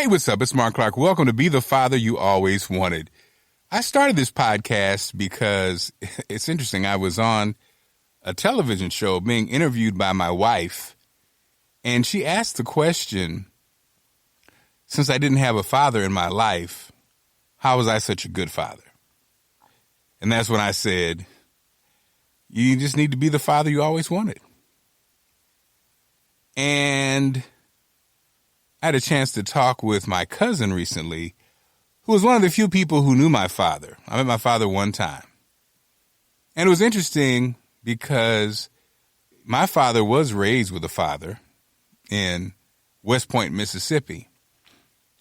Hey, what's up? It's Marc Clark. Welcome to Be the Father You Always Wanted. I started this podcast because it's interesting. I was on a television show being interviewed by my wife, and she asked the question, since I didn't have a father in my life, how was I such a good father? And that's when I said, you just need to be the father you always wanted. And I had a chance to talk with my cousin recently, who was one of the few people who knew my father. I met my father one time. And it was interesting because my father was raised with a father in West Point, Mississippi.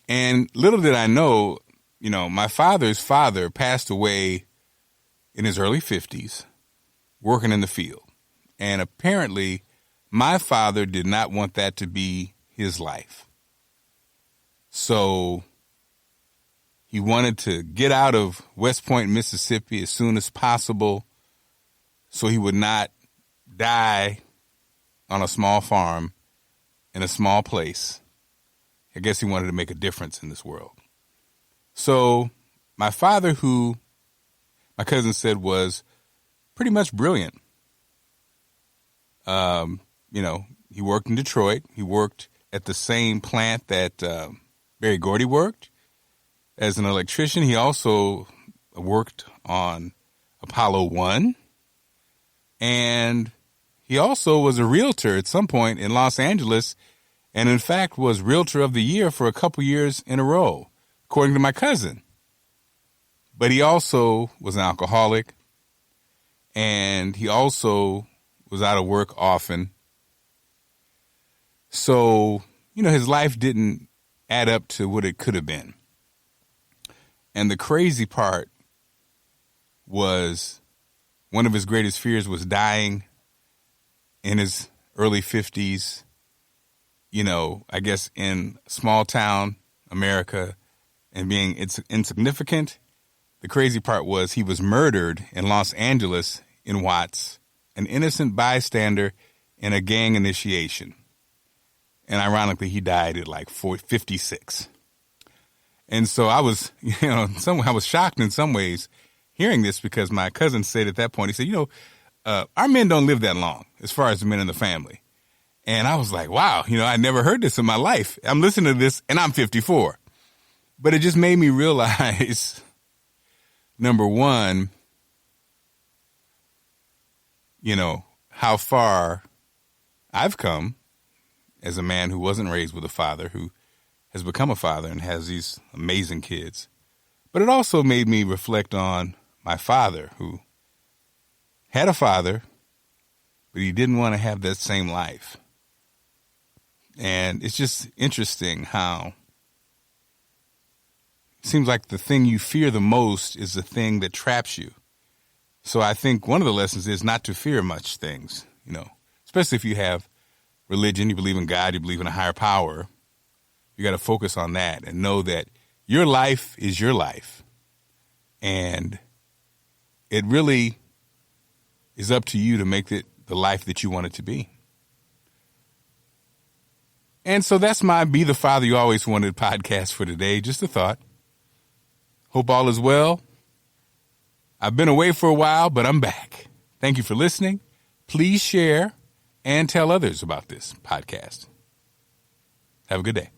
And little did I know, my father's father passed away in his early 50s, working in the field. And apparently, my father did not want that to be his life. So he wanted to get out of West Point, Mississippi as soon as possible so he would not die on a small farm in a small place. I guess he wanted to make a difference in this world. So my father, who my cousin said was pretty much brilliant, he worked in Detroit. He worked at the same plant that Barry Gordy worked as an electrician. He also worked on Apollo 1. And he also was a realtor at some point in Los Angeles, and in fact was Realtor of the Year for a couple years in a row, according to my cousin. But he also was an alcoholic, and he also was out of work often. So, his life didn't add up to what it could have been. And the crazy part was one of his greatest fears was dying in his early 50s, I guess in small town America and being insignificant. The crazy part was he was murdered in Los Angeles in Watts, an innocent bystander in a gang initiation. And ironically, he died at like 56. And so I was, I was shocked in some ways hearing this because my cousin said at that point, he said, our men don't live that long as far as the men in the family. And I was like, wow, I never heard this in my life. I'm listening to this and I'm 54. But it just made me realize, number one, how far I've come as a man who wasn't raised with a father, who has become a father and has these amazing kids. But it also made me reflect on my father, who had a father, but he didn't want to have that same life. And it's just interesting how it seems like the thing you fear the most is the thing that traps you. So I think one of the lessons is not to fear much things, especially if you have religion, you believe in God, you believe in a higher power. You got to focus on that and know that your life is your life. And it really is up to you to make it the life that you want it to be. And so that's my Be the Father You Always Wanted podcast for today. Just a thought. Hope all is well. I've been away for a while, but I'm back. Thank you for listening. Please share and tell others about this podcast. Have a good day.